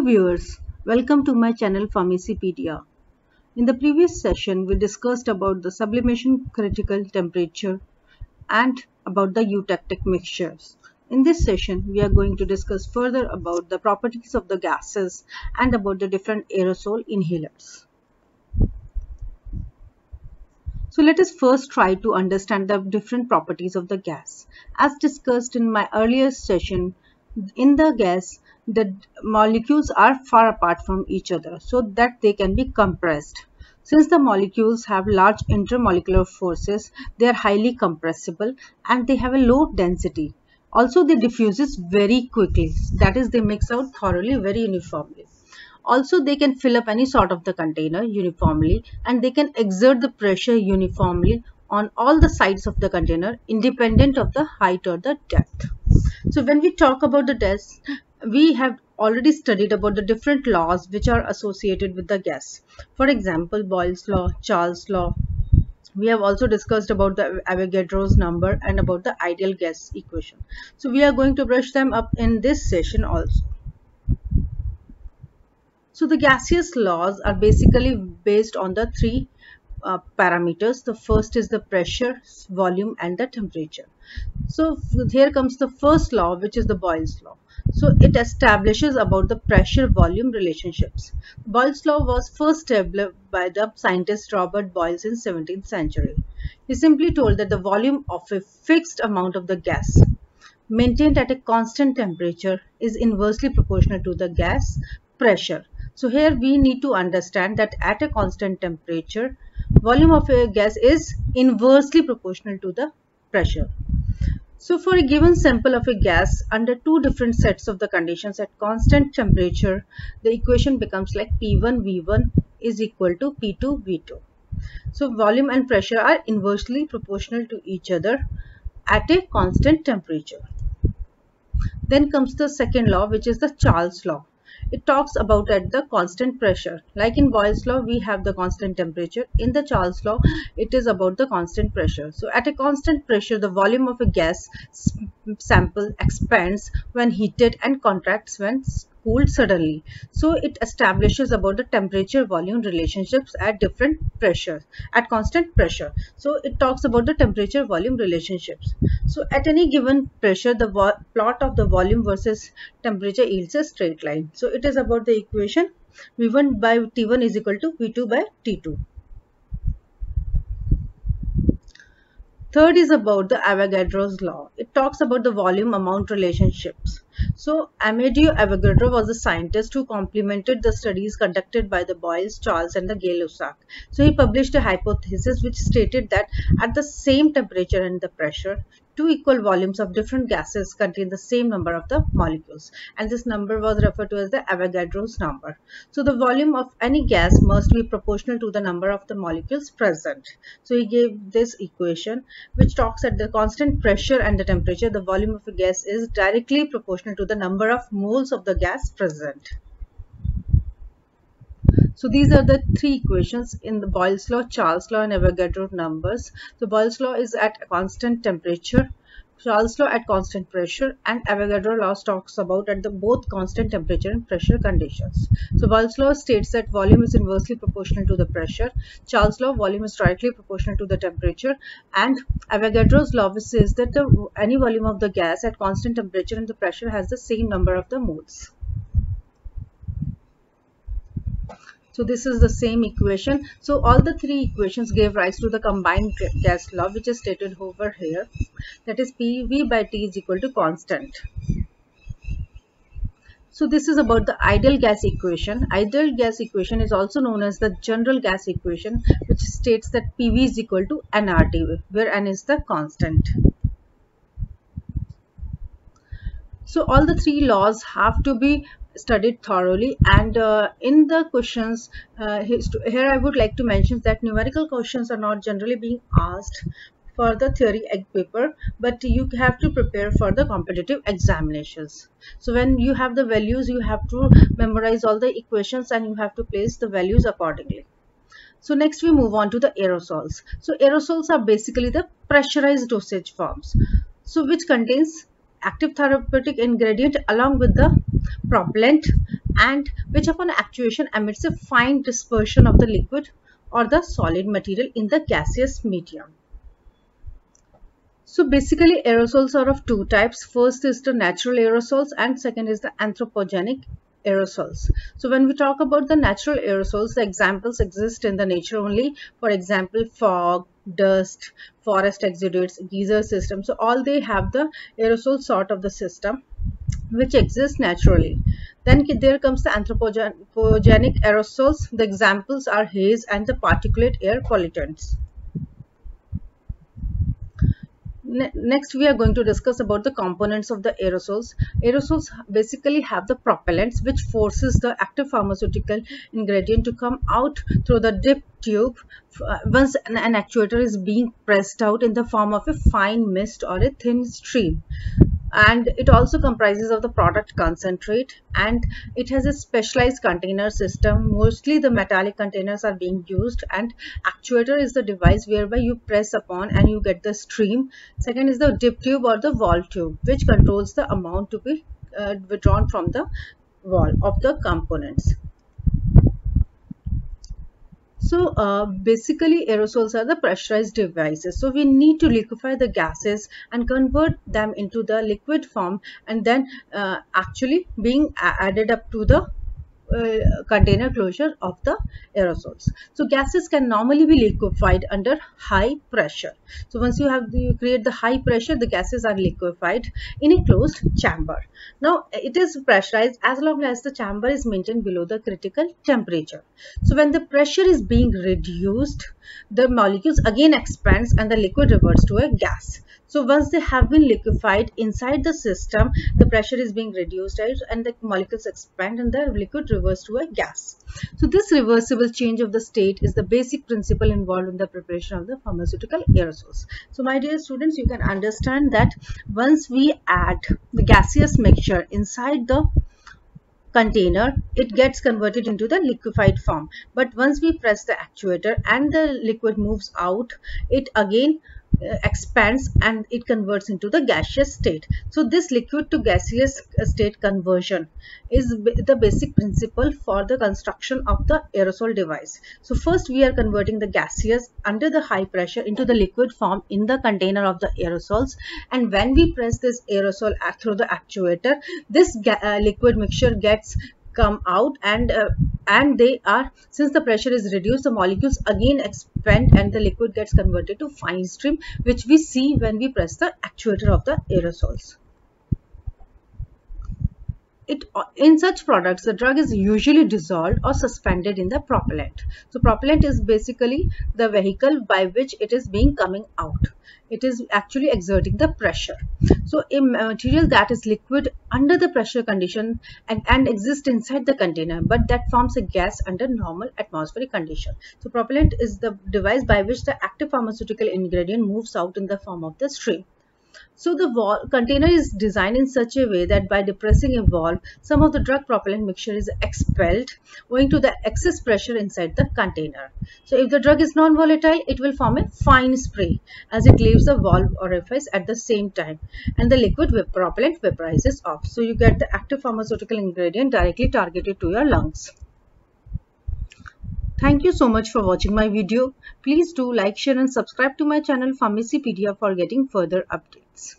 viewers, welcome to my channel Pharmacypedia. In the previous session, we discussed about the sublimation critical temperature and about the eutectic mixtures. In this session, we are going to discuss further about the properties of the gases and about the different aerosol inhalers. So let us first try to understand the different properties of the gas. As discussed in my earlier session, in the gas, the molecules are far apart from each other so that they can be compressed. Since the molecules have large intermolecular forces, they are highly compressible and they have a low density. Also, they diffuses very quickly, that is, they mix out thoroughly, very uniformly. Also, they can fill up any sort of the container uniformly and they can exert the pressure uniformly on all the sides of the container independent of the height or the depth. So when we talk about the gas, we have already studied about the different laws which are associated with the gas. For example, Boyle's law, Charles' law. We have also discussed about the Avogadro's number and about the ideal gas equation. So we are going to brush them up in this session also. So the gaseous laws are basically based on the three parameters. The first is the pressure, volume and the temperature. So here comes the first law, which is the Boyle's law. So it establishes about the pressure volume relationships. Boyle's law was first developed by the scientist Robert Boyle in 17th century. He simply told that the volume of a fixed amount of the gas maintained at a constant temperature is inversely proportional to the gas pressure. So here we need to understand that at a constant temperature, volume of a gas is inversely proportional to the pressure. So for a given sample of a gas under two different sets of the conditions at constant temperature, the equation becomes like P1V1 is equal to P2V2. So volume and pressure are inversely proportional to each other at a constant temperature. Then comes the second law, which is the Charles' law. It talks about at the constant pressure. Like in Boyle's law, we have the constant temperature. In the Charles' law, it is about the constant pressure. So at a constant pressure, the volume of a gas sample expands when heated and contracts when cooled suddenly. So it establishes about the temperature volume relationships at different pressures, at constant pressure. So it talks about the temperature volume relationships. So at any given pressure, the plot of the volume versus temperature yields a straight line. So it is about the equation V1 by T1 is equal to V2 by T2. Third is about the Avogadro's law. It talks about the volume amount relationships. So Amedeo Avogadro was a scientist who complemented the studies conducted by the Boyles, Charles and the Gay-Lussac. So he published a hypothesis which stated that at the same temperature and the pressure, two equal volumes of different gases contain the same number of the molecules, and this number was referred to as the Avogadro's number. So the volume of any gas must be proportional to the number of the molecules present. So he gave this equation which talks at the constant pressure and the temperature, the volume of a gas is directly proportional to the number of moles of the gas present. So these are the three equations in the Boyle's law, Charles' law and Avogadro numbers. So Boyle's law is at a constant temperature, Charles' law at constant pressure, and Avogadro law talks about at the both constant temperature and pressure conditions. So Boyle's law states that volume is inversely proportional to the pressure. Charles' law, volume is directly proportional to the temperature, and Avogadro's law says that any volume of the gas at constant temperature and the pressure has the same number of the moles. So this is the same equation. So all the three equations gave rise to the combined gas law, which is stated over here. That is PV by T is equal to constant. So this is about the ideal gas equation. Ideal gas equation is also known as the general gas equation, which states that PV is equal to nRT, where n is the constant. So all the three laws have to be studied thoroughly, and in the questions here I would like to mention that numerical questions are not generally being asked for the theory egg paper, but you have to prepare for the competitive examinations. So when you have the values, you have to memorize all the equations and you have to place the values accordingly. So next we move on to the aerosols. So aerosols are basically the pressurized dosage forms, so which contains active therapeutic ingredient along with the propellant and which upon actuation emits a fine dispersion of the liquid or the solid material in the gaseous medium. So basically aerosols are of two types. First is the natural aerosols and second is the anthropogenic aerosols. So when we talk about the natural aerosols, the examples exist in the nature only. For example, fog, dust, forest exudates, geyser system. So all they have the aerosol sort of the system which exists naturally. Then there comes the anthropogenic aerosols. The examples are haze and the particulate air pollutants. Next, we are going to discuss about the components of the aerosols. Aerosols basically have the propellants which forces the active pharmaceutical ingredient to come out through the dip tube once an actuator is being pressed out in the form of a fine mist or a thin stream. And it also comprises of the product concentrate, and it has a specialized container system. Mostly the metallic containers are being used, and actuator is the device whereby you press upon and you get the stream. Second is the dip tube or the valve tube, which controls the amount to be withdrawn from the wall of the components. So basically aerosols are the pressurized devices. So we need to liquefy the gases and convert them into the liquid form, and then actually being added up to the container closure of the aerosols. So gases can normally be liquefied under high pressure. So once you create the high pressure, the gases are liquefied in a closed chamber. Now it is pressurized as long as the chamber is maintained below the critical temperature. So when the pressure is being reduced, the molecules again expands and the liquid reverts to a gas. So once they have been liquefied inside the system, the pressure is being reduced, right, and the molecules expand and the liquid reverts to a gas. So this reversible change of the state is the basic principle involved in the preparation of the pharmaceutical aerosols. So my dear students, you can understand that once we add the gaseous mixture inside the container, it gets converted into the liquefied form. But once we press the actuator and the liquid moves out, it again expands and it converts into the gaseous state. So this liquid to gaseous state conversion is the basic principle for the construction of the aerosol device. So first we are converting the gaseous under the high pressure into the liquid form in the container of the aerosols, and when we press this aerosol through the actuator, this liquid mixture gets come out, and they are, since the pressure is reduced, the molecules again expand and the liquid gets converted to fine stream, which we see when we press the actuator of the aerosols. In such products, the drug is usually dissolved or suspended in the propellant. So propellant is basically the vehicle by which it is being coming out. It is actually exerting the pressure. So a material that is liquid under the pressure condition and exists inside the container, but that forms a gas under normal atmospheric condition. So propellant is the device by which the active pharmaceutical ingredient moves out in the form of the stream. So the container is designed in such a way that by depressing a valve, some of the drug propellant mixture is expelled owing to the excess pressure inside the container. So if the drug is non-volatile, it will form a fine spray as it leaves the valve orifice at the same time, and the liquid propellant vaporizes off. So you get the active pharmaceutical ingredient directly targeted to your lungs. Thank you so much for watching my video. Please do like, share and subscribe to my channel Pharmacypedia for getting further updates.